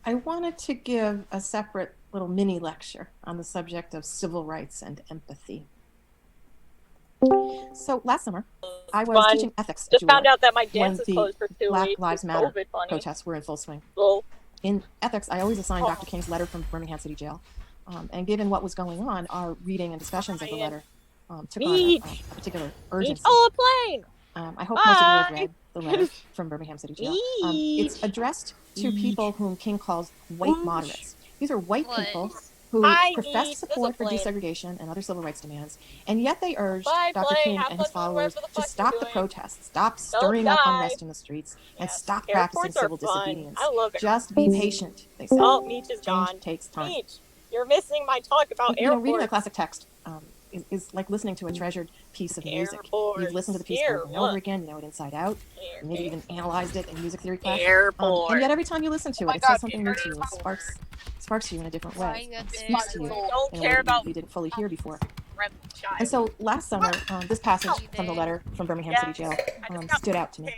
I wanted to give a separate little mini lecture on the subject of civil rights and empathy. So last summer, I was teaching ethics at Just found UR out that my dance when is the closed for 2 Black weeks. Lives It's Matter COVID funny. protests were in full swing. Lol. In ethics, I always assign Dr. King's letter from Birmingham City Jail. And given what was going on, our reading and discussions of the letter took on a particular urgency. Oh, a plane! I hope most of you have read the letter from Birmingham City Jail. It's addressed to people whom King calls white moderates. These are white people who profess support for desegregation and other civil rights demands, and yet they urged Dr. King and his followers to stop the protests, stop stirring up unrest in the streets, and stop practicing civil disobedience. Just be patient, they said. Oh, Meech is Change gone. takes time. Meech, you're missing my talk about airports. Reading a classic text is like listening to a treasured piece of music. You've listened to the piece over and over again, you know it inside out, maybe even analyzed it in music theory class. And yet every time you listen to it, it says something new to you. It sparks you in a different way. It speaks to you in a way that you didn't fully hear before. And so last summer, this passage from the letter from Birmingham City Jail stood out to me.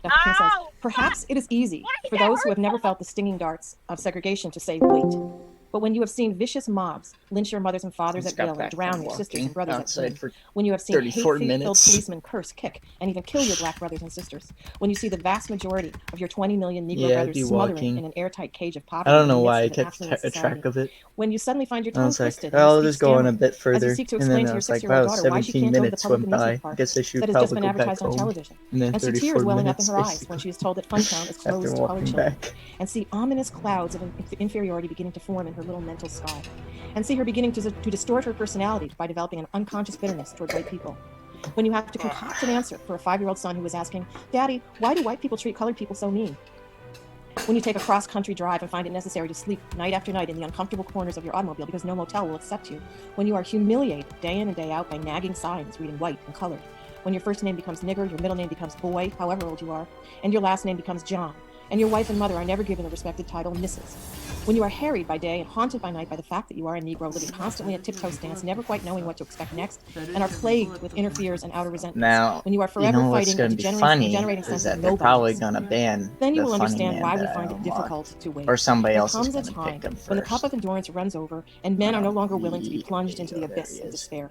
Dr. King says, "Perhaps it is easy for those who have never felt the stinging darts of segregation to say, wait. But when you have seen vicious mobs lynch your mothers and fathers at will and drown your sisters and brothers at will, when you have seen hate-filled policemen curse, kick, and even kill your black brothers and sisters, when you see the vast majority of your 20 million Negro brothers smothering in an airtight cage of poverty, I don't know why I kept track of it. When you suddenly find your tongue twisted, I'll just go on a bit further, and then I was like, wow, 17 minutes went by. I guess I should probably go back home. And then 34 welling up in minutes her eyes when she is told that Funtown is closed to colored children, and see ominous clouds of inferiority beginning to form in her little mental sky, and see her beginning to distort her personality by developing an unconscious bitterness toward white people. When you have to concoct an answer for a 5-year-old son who was asking, Daddy, why do white people treat colored people so mean? When you take a cross-country drive and find it necessary to sleep night after night in the uncomfortable corners of your automobile because no motel will accept you. When you are humiliated day in and day out by nagging signs reading white and colored. When your first name becomes nigger, your middle name becomes boy, however old you are, and your last name becomes John, and your wife and mother are never given the respected title Mrs. When you are harried by day and haunted by night by the fact that you are a Negro living constantly at tiptoe stance, never quite knowing what to expect next, and are plagued with inner fears and outer resentments. Now, when you are forever fighting a degenerating sense of they're probably gonna ban then you the will funny understand man why we that I find it don't difficult want. to wait. Or somebody There else is comes a gonna time pick him first. when the cup of endurance runs over and men are no longer willing to be plunged into the abyss of despair.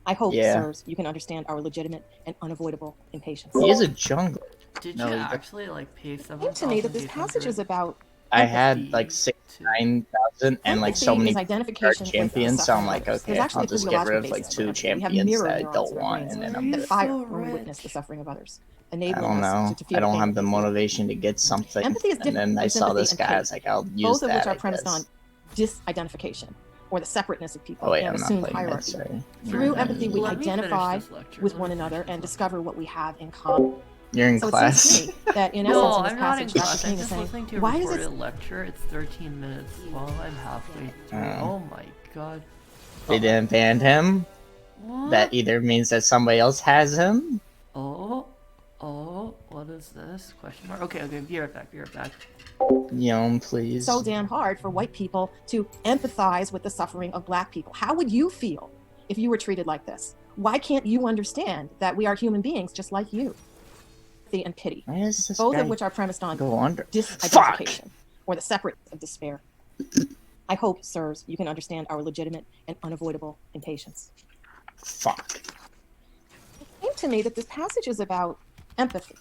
I hope, sirs, you can understand our legitimate and unavoidable impatience. He is a jungler. Did you actually like pay It seems to me that this passage is about I had like 69,000 and like so many champions, so I'm like, okay, I'll just get rid of like 2 champions that I don't want, and then I'm good. Fire when we witness the suffering of others. I don't know. I don't have the motivation to get something. And then I saw this guy, I was like, I'll use that. Both of which are premised on disidentification, or the separateness of people, and assumed hierarchy. Through empathy, we identify with one another and discover what we have in common. You're in class. It seems to me that in essence, in this passage, Dr. King is saying, why is it lecture? It's 13 minutes while I'm halfway through. Oh my god. They didn't ban him. What? That either means that somebody else has him. Oh, what is this? Question mark. Okay, be right back. Yum, please. So damn hard for white people to empathize with the suffering of black people. How would you feel if you were treated like this? Why can't you understand that we are human beings just like you? And pity, both of which are premised on disidentification, or the separateness of despair. I hope, sirs, you can understand our legitimate and unavoidable impatience. Fuck. It came to me that this passage is about empathy.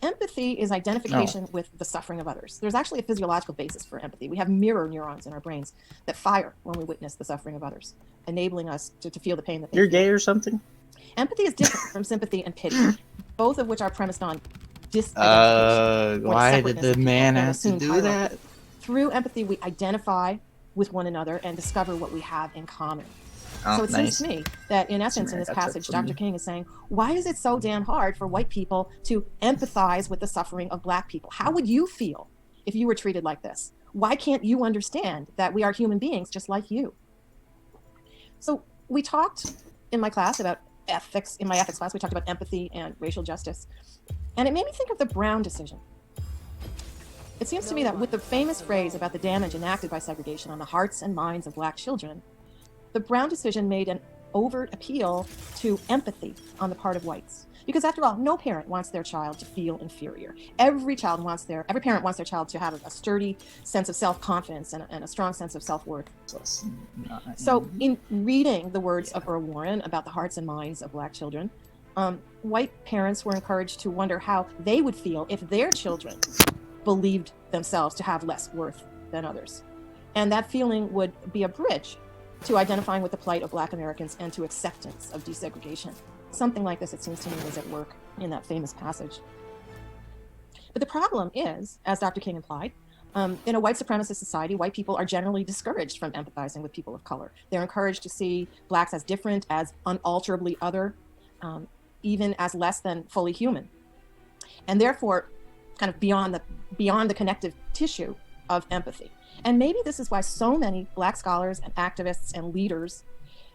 Empathy is identification with the suffering of others. There's actually a physiological basis for empathy. We have mirror neurons in our brains that fire when we witness the suffering of others, enabling us to feel the pain that they feel. You're gay or something? Empathy is different from sympathy and pity, both of which are premised on disidentification. Why did the man have to do that? Through empathy, we identify with one another and discover what we have in common. So it seems to me that, in essence, in this passage, Dr. King is saying, why is it so damn hard for white people to empathize with the suffering of black people? How would you feel if you were treated like this? Why can't you understand that we are human beings just like you? So we talked in my class about ethics. In my ethics class, we talked about empathy and racial justice. And it made me think of the Brown decision. It seems to me that with the famous phrase about the damage enacted by segregation on the hearts and minds of black children, the Brown decision made an overt appeal to empathy on the part of whites. Because after all, no parent wants their child to feel inferior. Every parent wants their child to have a sturdy sense of self-confidence and a strong sense of self-worth. So in reading the words of Earl Warren about the hearts and minds of Black children, white parents were encouraged to wonder how they would feel if their children believed themselves to have less worth than others. And that feeling would be a bridge to identifying with the plight of Black Americans and to acceptance of desegregation. Something like this, it seems to me, was at work in that famous passage. But the problem is, as Dr. King implied, in a white supremacist society, white people are generally discouraged from empathizing with people of color. They're encouraged to see Blacks as different, as unalterably other, even as less than fully human. And therefore, kind of beyond the connective tissue of empathy. And maybe this is why so many Black scholars and activists and leaders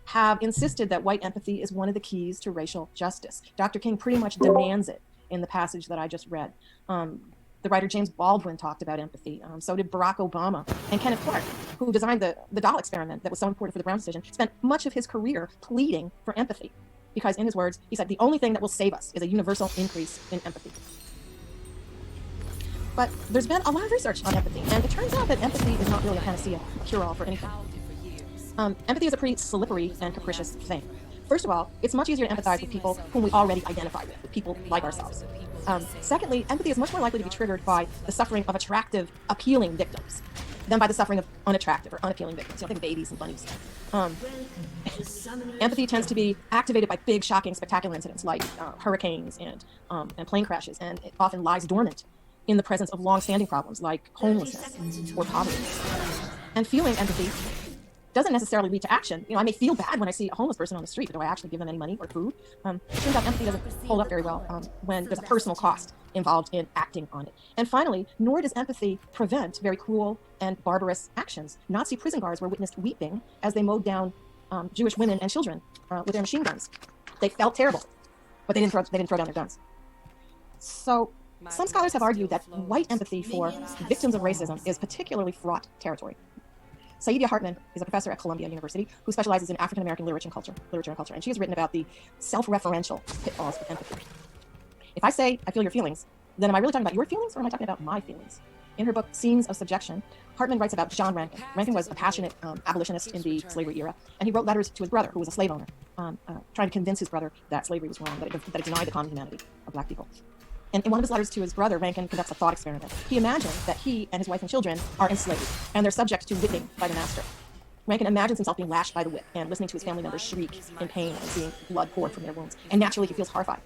have insisted that white empathy is one of the keys to racial justice. Dr. King pretty much demands it in the passage that I just read. The writer James Baldwin talked about empathy. So did Barack Obama. And Kenneth Clark, who designed the doll experiment that was so important for the Brown decision, spent much of his career pleading for empathy. Because in his words, he said, the only thing that will save us is a universal increase in empathy. But there's been a lot of research on empathy, and it turns out that empathy is not really a panacea, a cure-all for anything. Empathy is a pretty slippery and capricious thing. First of all, it's much easier to empathize with people whom we already identify with people like ourselves. Secondly, empathy is much more likely to be triggered by the suffering of attractive, appealing victims than by the suffering of unattractive or unappealing victims. Think babies and bunnies. Empathy tends to be activated by big, shocking, spectacular incidents like hurricanes and plane crashes, and it often lies dormant in the presence of long-standing problems like homelessness or poverty. And feeling empathy doesn't necessarily lead to action. I may feel bad when I see a homeless person on the street, but do I actually give them any money or food? It turns out empathy doesn't hold up very well when there's a personal cost involved in acting on it. And finally, nor does empathy prevent very cruel and barbarous actions. Nazi prison guards were witnessed weeping as they mowed down Jewish women and children with their machine guns. They felt terrible, but they didn't throw down their guns. So some scholars have argued that white empathy for victims of racism is particularly fraught territory. Saidiya Hartman is a professor at Columbia University who specializes in African American literature and culture, and she has written about the self-referential pitfalls of empathy. If I say I feel your feelings, then am I really talking about your feelings, or am I talking about my feelings? In her book, Scenes of Subjection, Hartman writes about John Rankin. Rankin was a passionate abolitionist in the slavery era, and he wrote letters to his brother, who was a slave owner, trying to convince his brother that slavery was wrong, that it denied the common humanity of Black people. And in one of his letters to his brother, Rankin conducts a thought experiment. He imagines that he and his wife and children are enslaved, and they're subject to whipping by the master. Rankin imagines himself being lashed by the whip and listening to his family members shriek in pain and seeing blood pour from their wounds. And naturally, he feels horrified.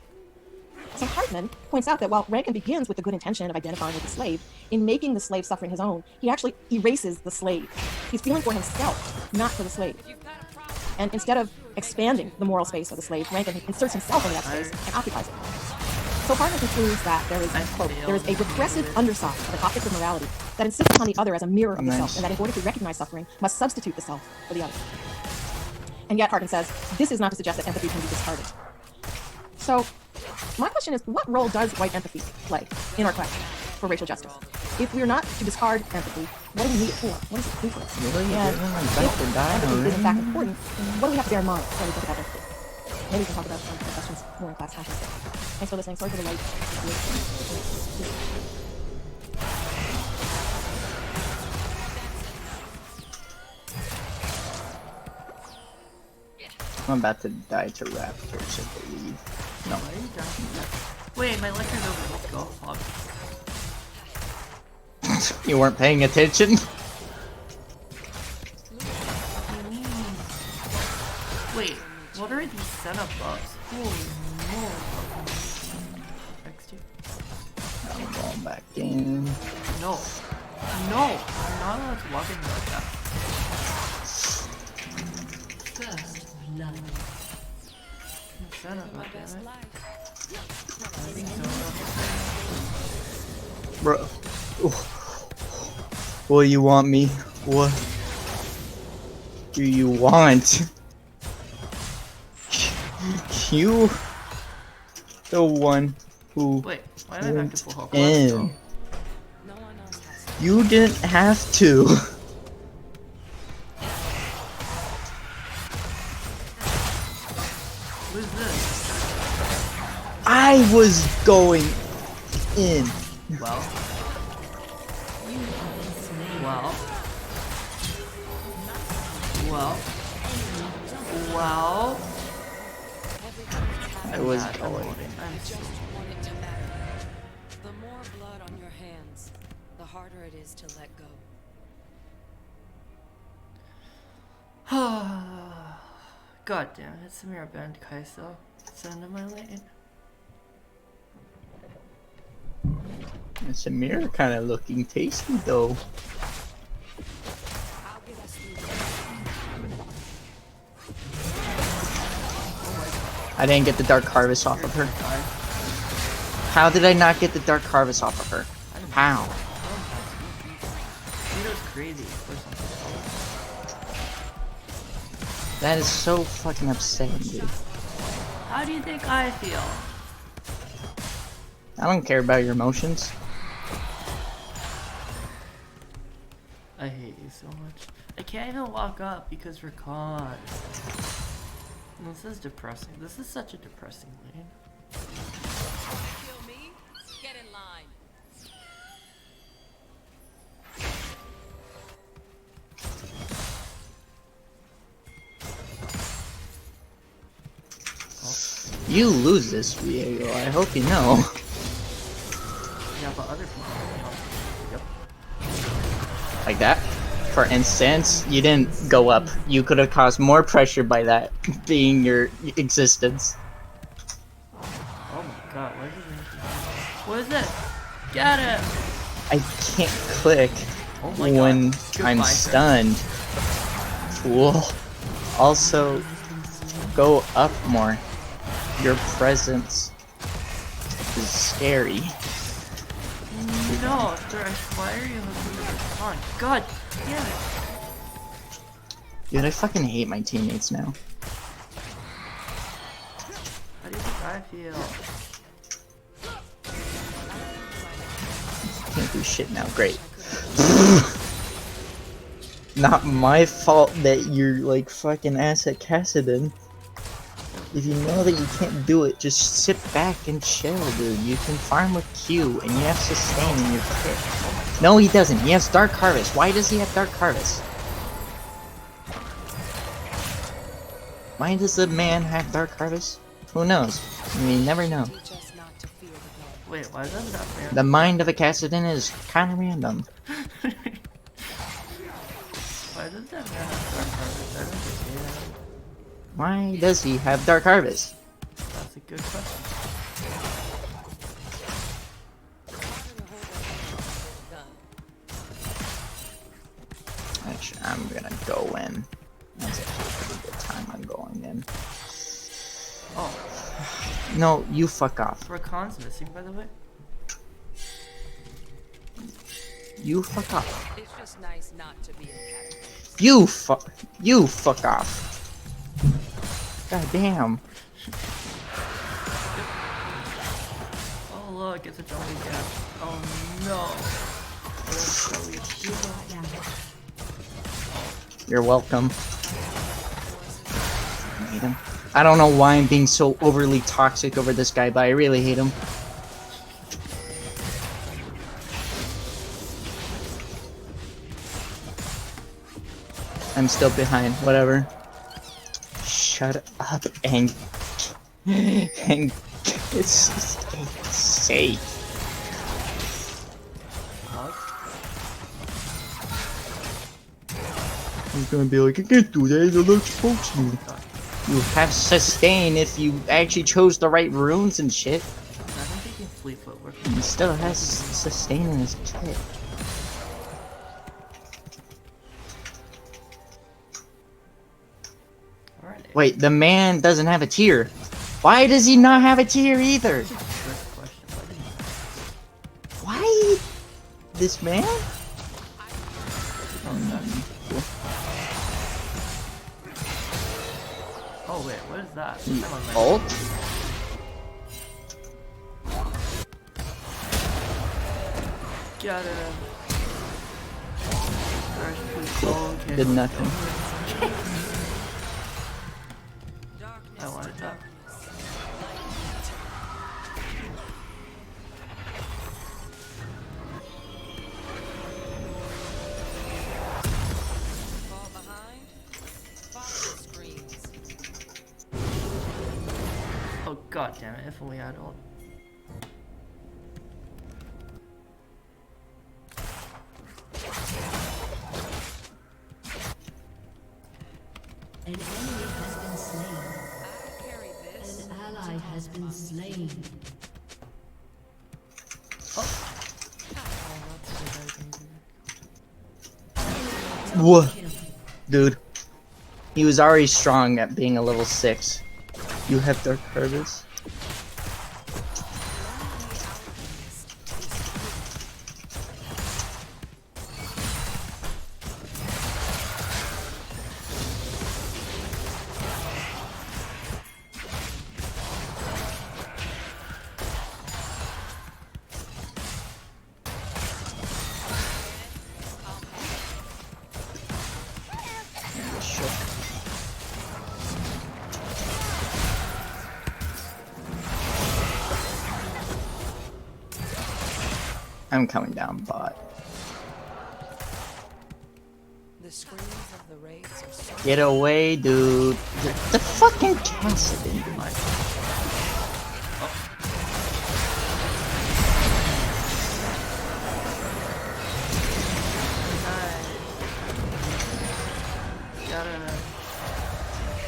So Hartman points out that while Rankin begins with the good intention of identifying with the slave, in making the slave suffering his own, he actually erases the slave. He's feeling for himself, not for the slave. And instead of expanding the moral space of the slave, Rankin inserts himself into that space and occupies it. So Hartman concludes that there is, quote, there is a repressive underside of the optics of morality that insists upon the other as a mirror of the self, and that in order to recognize suffering, must substitute the self for the other. And yet Hartman says, this is not to suggest that empathy can be discarded. So my question is, what role does white empathy play in our quest for racial justice? If we're not to discard empathy, what do we need it for? What does it do for us? Really? And if empathy is in fact important, what do we have to bear in mind when we think about empathy? Maybe we can talk about some questions more in class context. Thanks for listening. Sorry for the late. I'm about to die to raptors, I believe. No. Wait, my lecture's over. Let's go. You weren't paying attention? Wait, what are these senna buffs? Holy moly. I'm going back in. No. No! I'm not allowed to walk in like that. Senna, goddammit. I think so. Bro. What do you want me? What do you want? You the one who wait, why did I have to pull hook? in. You didn't have to. What is this? I I was going in. Well. Well. Well. Well. I was going. I'm so Want it to matter. The more blood on your hands, the harder it is to let go. God damn it, Samira banned Kaiso. Send him my lane. Samira kind of looking tasty though. I didn't get the Dark Harvest off of her. How did I not get the Dark Harvest off of her? How? Vito's crazy. That is so fucking upsetting, dude. How do you think I feel? I don't care about your emotions. I hate you so much. I can't even walk up because we're caught. This is depressing. This is such a depressing lane. Kill me? Get in line. You lose this, Diego. I hope you know. Yeah, but other people don't. Yep. Like that. For instance, you didn't go up. You could have caused more pressure by that being your existence. Oh my god, what is it? What is it? Get it! I can't click Oh my when god. I'm Goodbye, stunned. Fool. Also, go up more. Your presence is scary. No, thresh, why are you hooking me with on? God damn it! Dude, I fucking hate my teammates now. How do you think I feel? Can't do shit now. Great. Not my fault that you're like fucking ass at Cassidon. If you know that you can't do it, just sit back and chill, dude. You can farm with Q, and you have sustain in your kit. No, he doesn't. He has Dark Harvest. Why does he have Dark Harvest? Why does the man have Dark Harvest? Who knows? I mean, you never know. Teach us not to fear the blood. Wait, why is that not fair? The mind of a Cassidon is kind of random. Why does that man have Dark Harvest? I don't understand that. Why does he have Dark Harvest? That's a good question. Actually, I'm gonna go in. That's actually a pretty good time I'm going in. Oh, No, you fuck off. Rakan's missing, by the way. You fuck off. It's just nice not to be in categories. You fuck off. God damn. Oh look, it's a jumping gap. Oh no. You're welcome. I hate him. I don't know why I'm being so overly toxic over this guy, but I really hate him. I'm still behind. Whatever. Shut up and it's safe. He's gonna be like, I can't do that. It looks supposed to. You have sustain if you actually chose the right runes and shit. I think he can fleet footwork. He still has sustain in his kit. Alright. Wait, the man doesn't have a tier. Why does he not have a tier either? That's a trick question. Why? This man? Oh wait, what is that? Ult? Got him. Okay. Did nothing. Darkness I wanted to that. darkness. God damn it, if only I had ult. An enemy has been slain. I carried this. An ally has been slain. Whoa, dude. He was already strong at being a level 6. You have Dark Harvest? I'm coming down bot. The screams of the raids are so Get away, dude. The fucking Cassidy.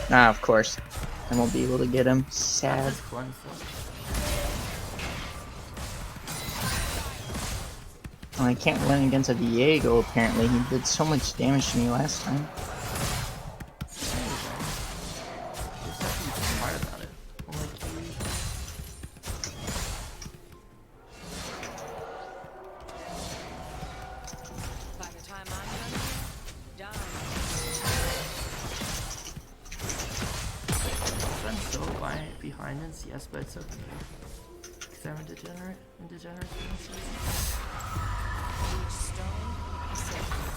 Nah, of course. I won't be able to get him. Sad. Well, I can't win against a Diego, apparently. He did so much damage to me last time. by the time I'm done, I'm so behind in CS, but it's okay. Because I'm a degenerate. I'm degenerate. each stone sacred.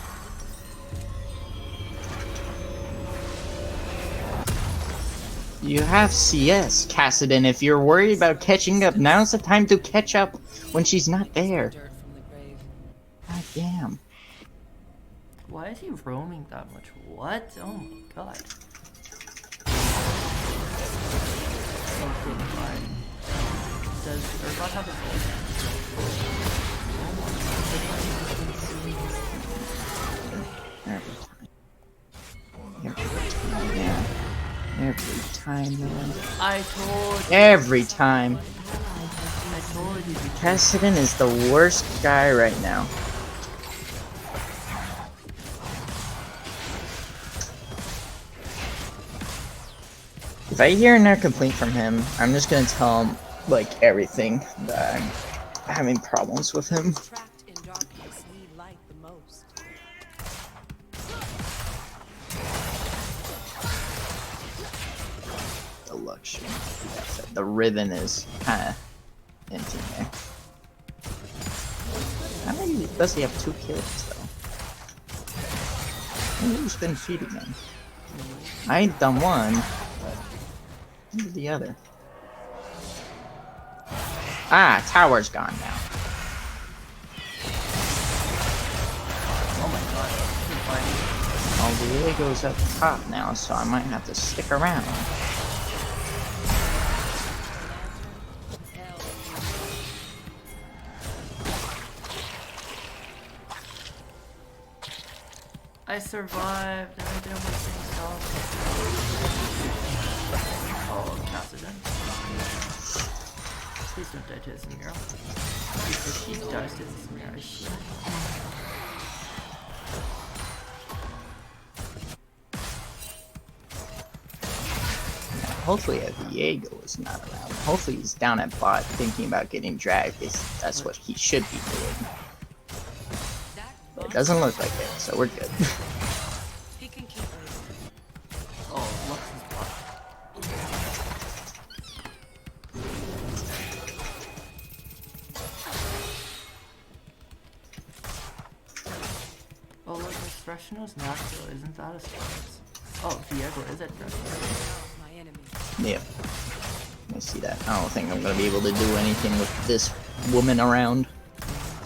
You have CS, Cassidy. If you're worried about catching up, now's the time to catch up when she's not there. Dirt from the grave. God damn. Why is he roaming that much? What? Oh my god. Okay, fine. Does Urgot have his ult? Every time, man. I told you. Every time. I told you. Cassidy is the worst guy right now. If I hear another complaint from him, I'm just gonna tell him, like, everything, that I'm having problems with him. Trapped in darkness need light the most. The luxury. The ribbon is kinda empty there. How many does he have 2 kills, though? Who's been feeding him? I ain't done one. Where's the other? Ah, tower's gone now. Oh my god. Oh, Diego's up top now, so I might have to stick around. I survived and I did my thing stuff. Oh, Cassidy. Please don't die to this Samira. If she dies to this Samira, I shit. Hopefully Diego is not around. Hopefully he's down at bot thinking about getting dragged. That's what he should be doing. But it doesn't look like it, so we're good. He can keep waiting. Oh, Lux is blocked. Oh look, this thresh knows natural, isn't that a surprise? Oh, Diego is at thresh. My enemy. Yeah. I see that. I don't think I'm gonna be able to do anything with this woman around.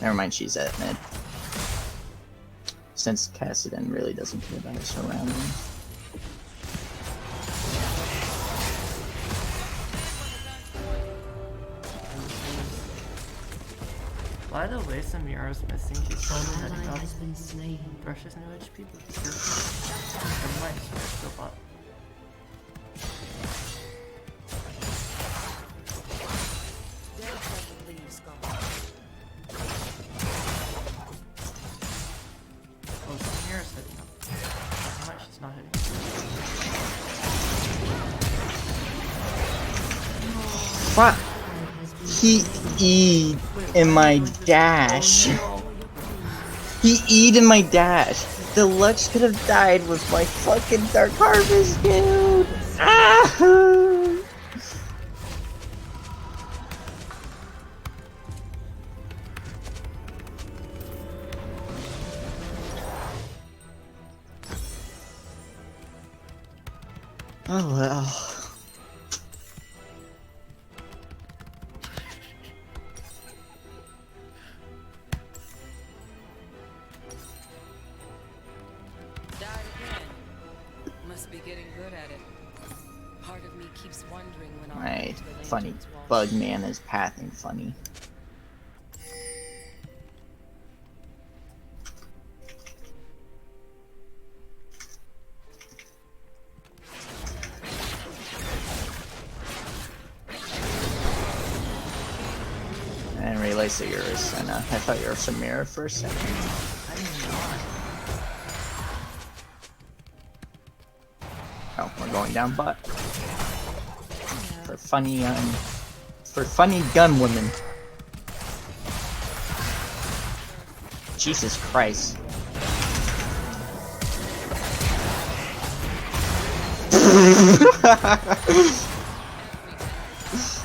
Never mind, she's at mid. Since Cassidy really doesn't care about her surroundings. By the way, Samira's missing. She's probably An heading ally up. has been slain. Thresh's no HP, but be careful. Never mind, Thresh still bot. Oh, Samira's heading up. Never mind, she's not heading up. Fuck! He E'd in my dash. He E'd in my dash. The Lux could have died with my fucking Dark Harvest, dude! Ah! Oh well. Died again. Must be getting good at it. Part of me keeps wondering when I'll My get to the funny Lantern's wall. bug man is pathing funny. I didn't realize that you were a senna. I thought you were a samira for a second. Oh, we're going down butt. For funny gun women. Jesus Christ.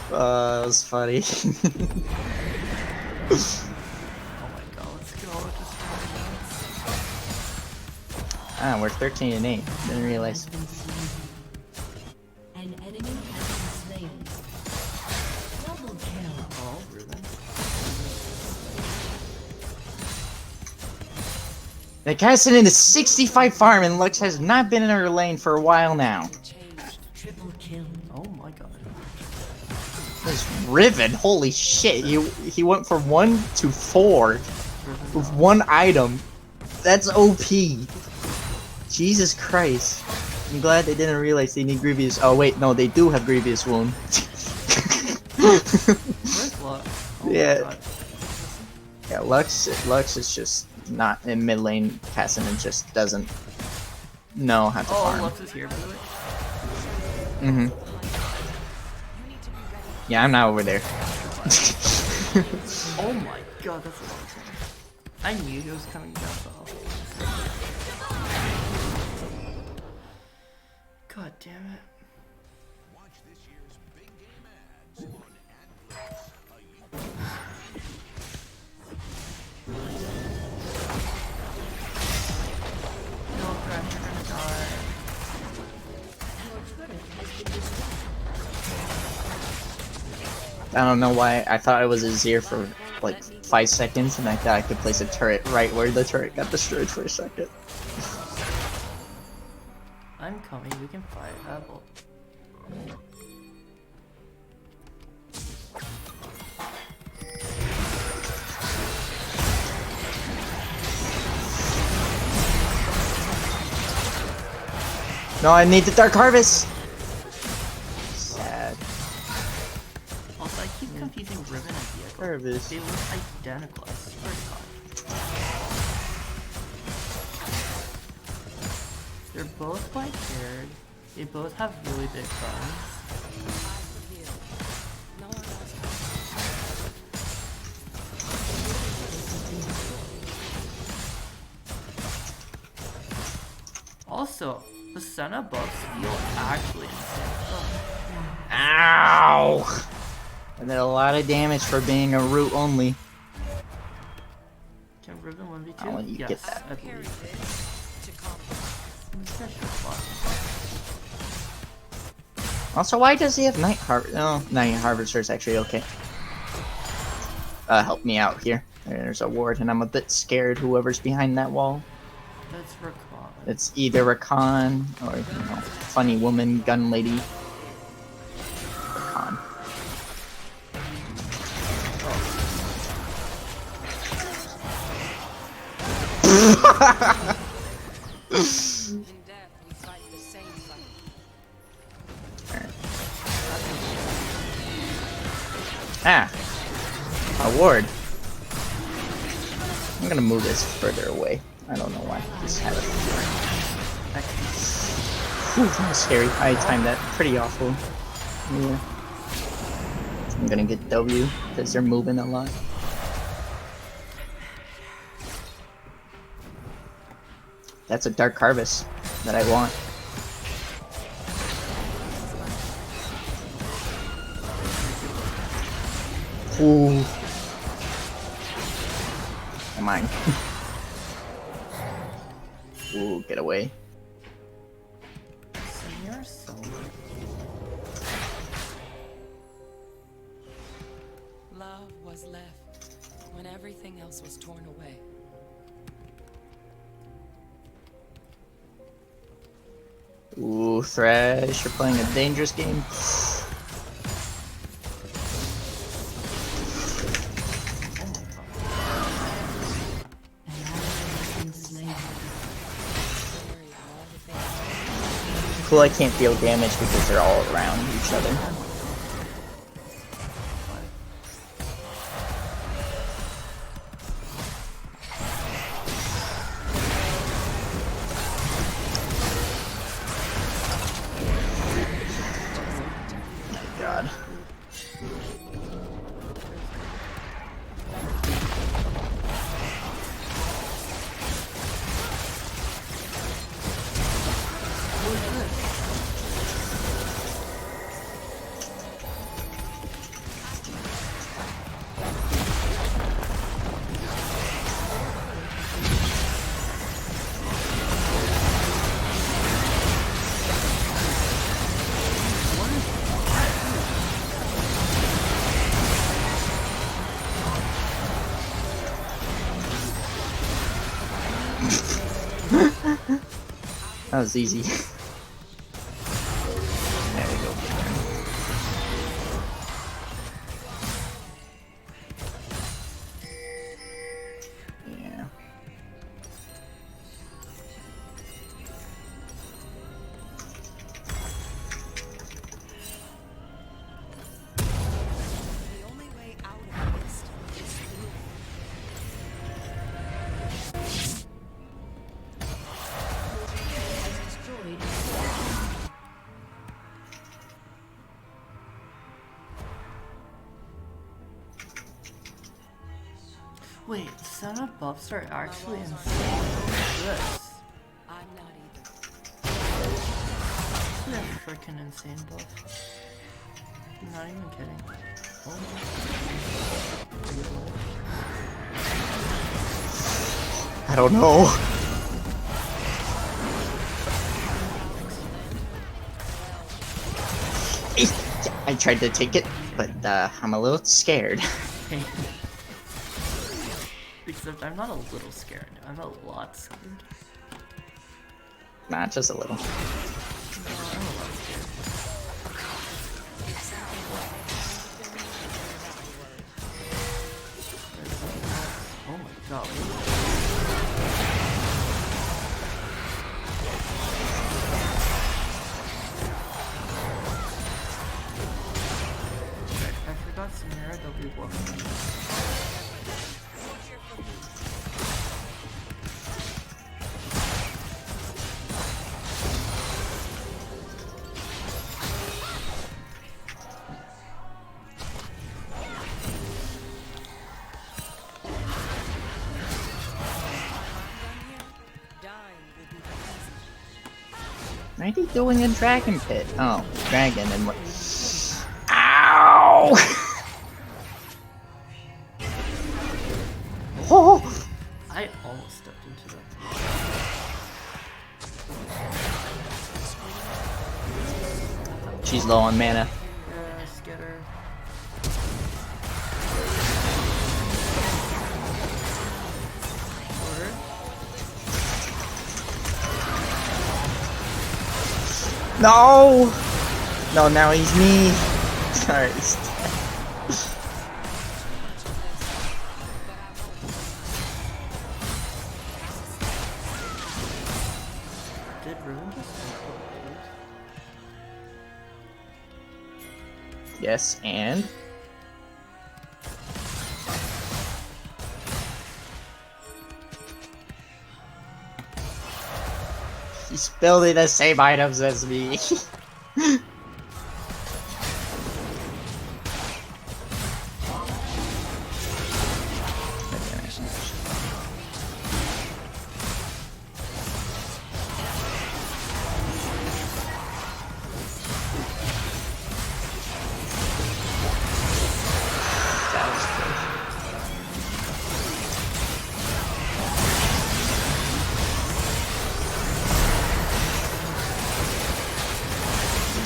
That was funny. Oh my god, let's go. Just Ah, we're 13 and 8. Didn't realize. Has been slain. An enemy has been slain. Double kill. oh, really? The Cassidy is 65 farm and Lux has not been in her lane for a while now. Changed. Triple kill. Oh my god. This Riven, holy shit, he went from 1 to 4 with one item. That's OP. Jesus Christ. I'm glad they didn't realize they need Grievous. Oh wait, no, they do have Grievous Wound. Where's Lux? Oh Yeah. my god. Yeah, Lux is just not in mid lane. Cassidy just doesn't know how to Oh, farm. Lux is here, by the way. Mm-hmm. Yeah, I'm not over there. Oh my god, that's a long time. I knew he was coming down the hall. God damn it. No, Thresh, you're gonna die. I don't know why. I thought it was a Azir for like 5 seconds, and I thought I could place a turret right where the turret got destroyed for a second. I'm coming, we can fight. Apple. No, I need the Dark Harvest! Sad. Also, I keep confusing Riven and Vehicle. Harvest. They look identical, I swear to God. They're both white haired. They both have really big guns. No one else. Also, the Senna buffs feel actually insane. Ow! I did a lot of damage for being a root only. Can Riven 1v2? I'll let you yes, get that. I believe. To compromise. This guy should fly. Also, why does he have Night Harvest? No, Night Harvester is actually okay. Help me out here. There's a ward, and I'm a bit scared whoever's behind that wall. That's Rakan. It's either Rakan or, funny woman, gun lady. Rakan. death, we fight the same fight. Ah! A ward. I'm gonna move this further away. I don't know why. Just had it. Whew, that was scary. I timed that pretty awful. Yeah. I'm gonna get W because they're moving a lot. That's a Dark Harvest that I want. Ooh. Mine. Ooh, get away. You're so Love was left when everything else was torn away. Ooh, Thresh, you're playing a dangerous game. Cool, I can't deal damage because they're all around each other. My God. That was easy. There we go. Yeah. The only way out of this is through. Wait, senna buffs are actually insane. What's this? I'm not either. This is a freaking insane buff. I'm not even kidding. Oh I don't know. I tried to take it, but I'm a little scared. my. Except I'm not a little scared. I'm a lot scared. Nah, just a little. No, I'm a lot scared. Oh my god. I forgot Samira W buff. What are you doing in Dragon Pit? Oh, Dragon and what? Ow! Oh! I almost stepped into that. She's low on mana. Yes, get her. No! No, now he's me. Sorry. ruin this? Yes, and he's building the same items as me.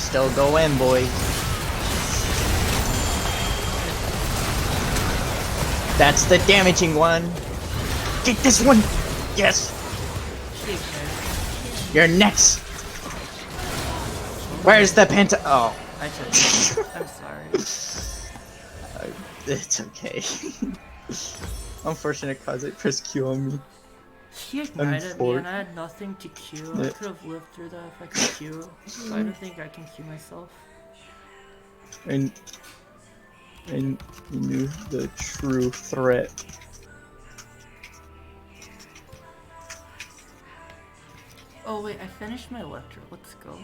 Still go in, boys. That's the damaging one. Get this one. Yes. You're next. Where's the penta? Oh. I took it. I'm sorry. It's okay. Unfortunate cause it pressed Q on me. He ignited me and I had nothing to Q. I could have lived through that if I could Q. But I don't think I can Q myself. And you knew the true threat. Oh wait, I finished my Electro. Let's go.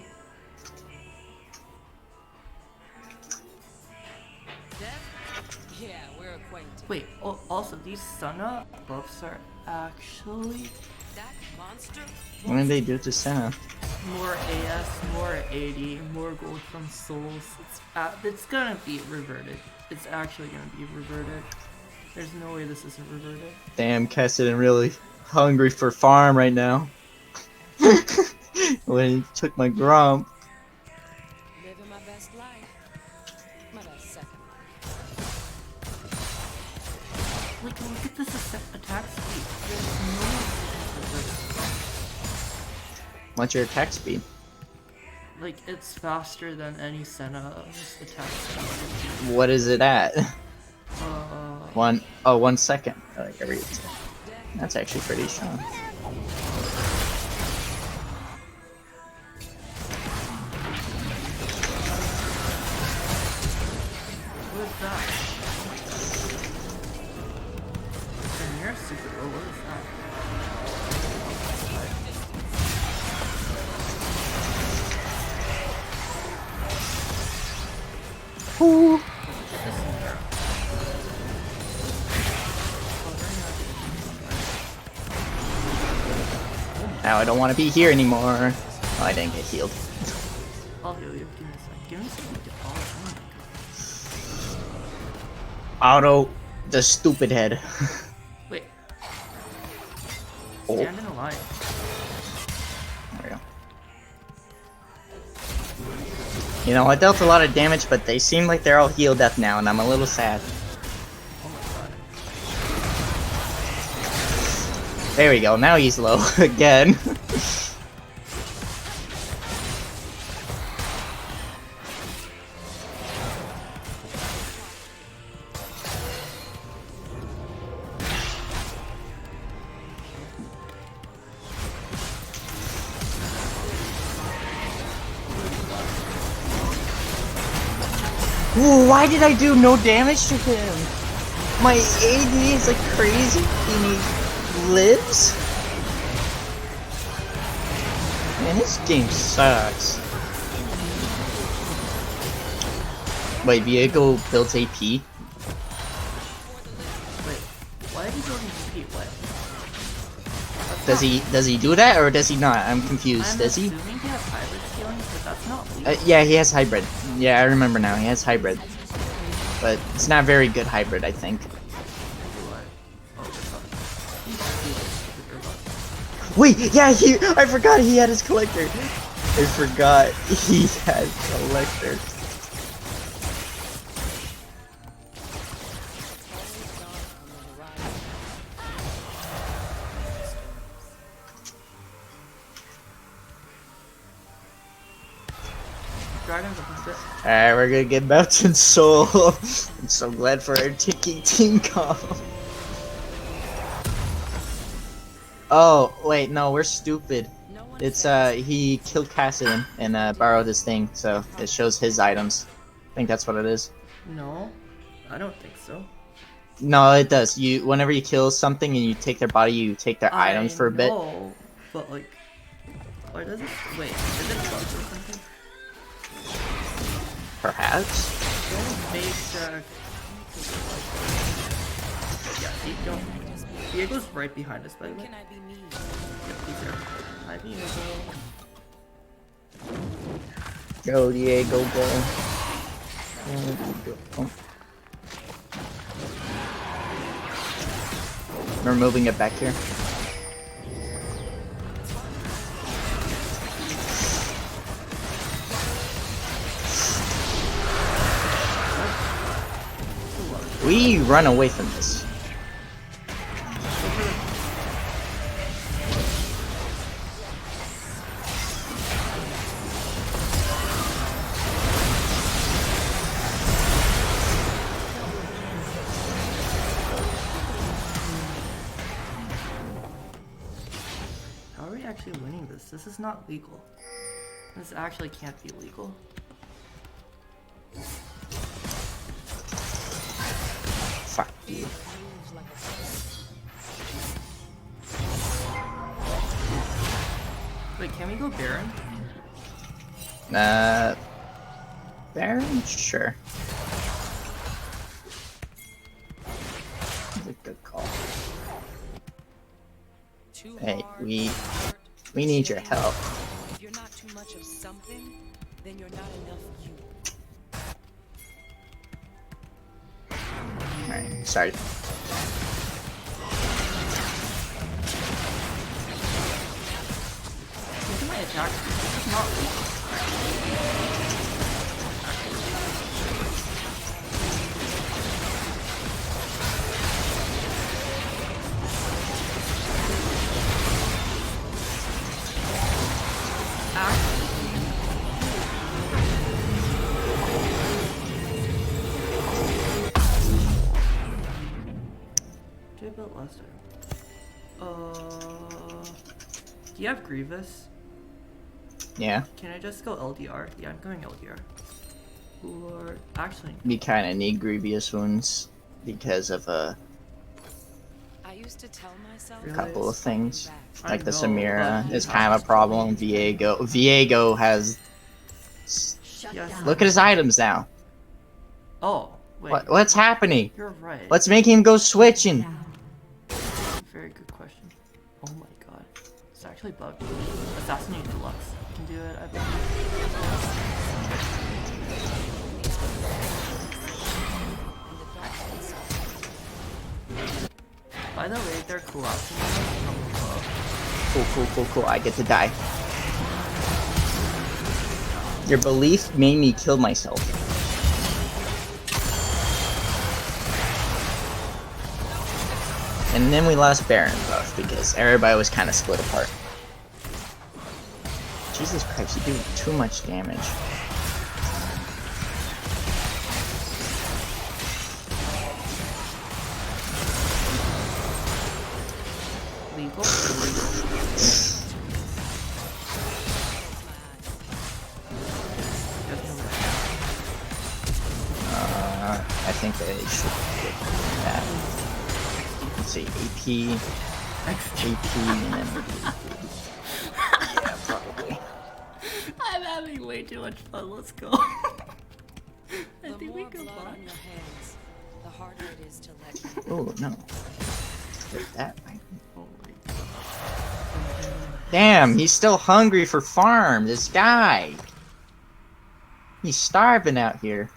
Yeah, we're acquainted. Wait, also these senna buffs are actually That monster? What did they do to Senna? more AS, more AD, more gold from souls. It's gonna be reverted. It's actually gonna be reverted. There's no way this isn't reverted. Damn, Cassidy really hungry for farm right now. When he took my Grump. Living my best life. My best second life. Like, look at this attack speed. There's no What's your attack speed? like, it's faster than any senna's attack speed. What is it at? 1 second. Like every. That's actually pretty strong. What is that? Samira super low. What is that? Ooh. Now I don't want to be here anymore. Oh, I didn't get healed. I'll heal you. Give me a sec. Give me something to polish. Oh my god. Auto, the stupid head. Wait. Oh. Stand in a line. There we go. You know, I dealt a lot of damage, but they seem like they're all healed up now, and I'm a little sad. Oh my god. There we go, now he's low again. Ooh, why did I do no damage to him? My AD is like crazy and he lives? Man, this game sucks. Wait, Viego builds AP? Wait. Why did he go to repeat what? Does he do that or does he not? I'm confused. I'm Does he? assuming he has hybrid scaling, but that's not legal. Yeah, he has hybrid. Yeah, I remember now. He has hybrid. But it's not very good hybrid, I think. Wait, yeah, I forgot he had his collector. I forgot he had collector. Alright, we're gonna get Mountain Soul. I'm so glad for our ticking team comp. Oh, wait, no, we're stupid. No It's he killed Cassidy and borrowed his thing, so it shows his items. I think that's what it is. No, I don't think so. No, it does. Whenever you kill something and you take their body, you take their items for a bit. No, but like, or does it? Wait, is it bugs or something? Perhaps. Don't make yeah, don't. Diego's right behind us, by the way. Can I be me? Yep, he's there. Hi, Diego. Go, Diego, go. Oh. We're moving it back here. We run away from this. How are we actually winning this? This is not legal. This actually can't be legal. Fuck you. Wait, can we go Baron? Baron? Sure. That's a good call. Hey, we need your help. If you're not too much of something, then you're not enough you. Alright, sorry. Look at my attack. This is not legal. Do a bit last time. Do you have Grievous? Yeah, Can I just go LDR? Yeah, I'm going LDR. Or actually, we kind of need grievous wounds because of I used to tell myself a couple of things. I Like the know, Samira but is you kind of a problem. Viego has. Shut Yes. down. Look at his items now. oh wait, What's happening? you're right. Let's make him go switching. Down. Very good question. Oh my god, it's actually bugged. Assassinate Deluxe. You can do it. I believe. By the way, they're collapsing from above. Cool. I get to die. Your belief made me kill myself. And then we lost Baron buff because everybody was kind of split apart. Jesus Christ, you do too much damage. Legal? I think they should get that. Let's see, AP, and then yeah, probably. I'm having way too much fun. Let's go. I The think we more go blood back. on your hands, the harder it is to let go. Oh no, get that right. Oh my god. Damn, he's still hungry for farm. This guy, he's starving out here.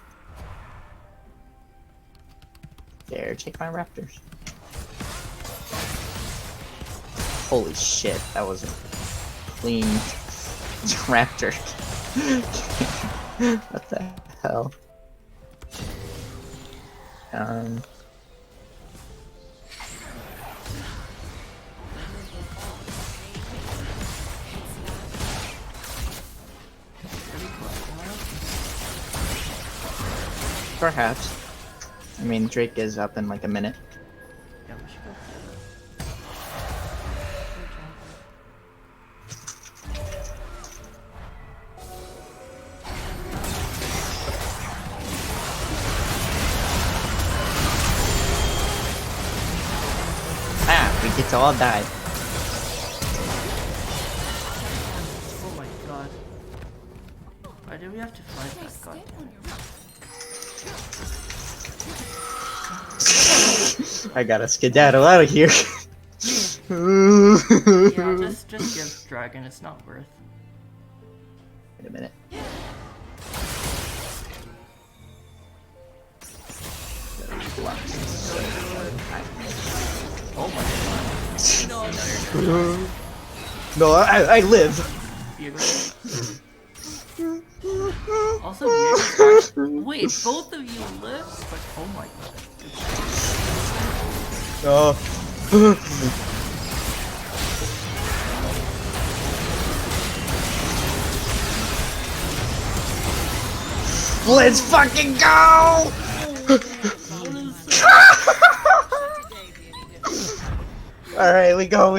There, take my raptors. Holy shit, that was a clean raptor. What the hell? Perhaps. I mean, Drake is up in like a minute. Yeah, we should go. We get to all die. Oh my god. Why do we have to fight that? God damn it. I gotta skedaddle out of here. Yeah, just give Dragon, it's not worth. Wait a minute. Oh my god. No, I live. Diego. Also, Diego's actually... Wait, both of you live? But, oh my god. Oh. Let's fucking go! Alright, we go.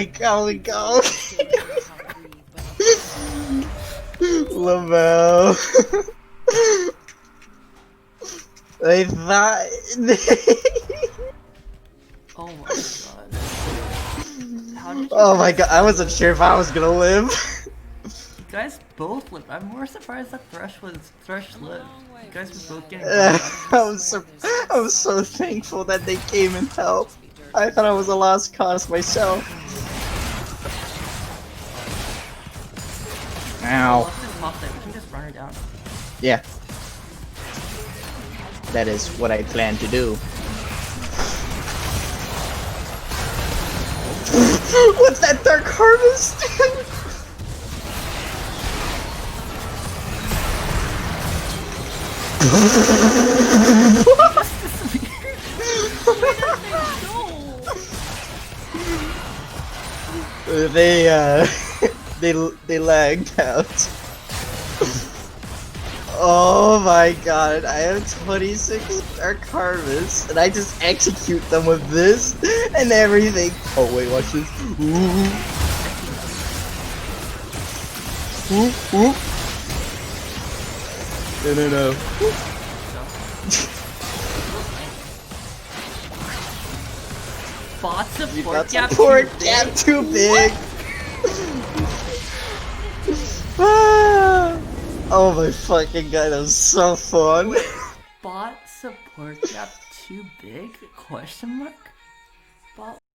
Lamel. I thought. Oh my god. How did you Oh my guys- god, I wasn't sure if I was gonna live. You guys both lived. I'm more surprised that Thresh lived. You guys were both getting I'm so thankful that they came and helped. I thought I was a lost cause myself. Ow. Let's just pop there. We can just run her down. Yeah. That is what I plan to do. What's that Dark Harvest? they lagged out. Oh my god, I have 26 Dark Harvests, and I just execute them with this and everything. Oh wait, watch this. Ooh. Ooh. No. Bot You support got gap support too gap big? too big. Ah. Oh my fucking god, that was so fun. Bot support gap too big? Question mark? Bot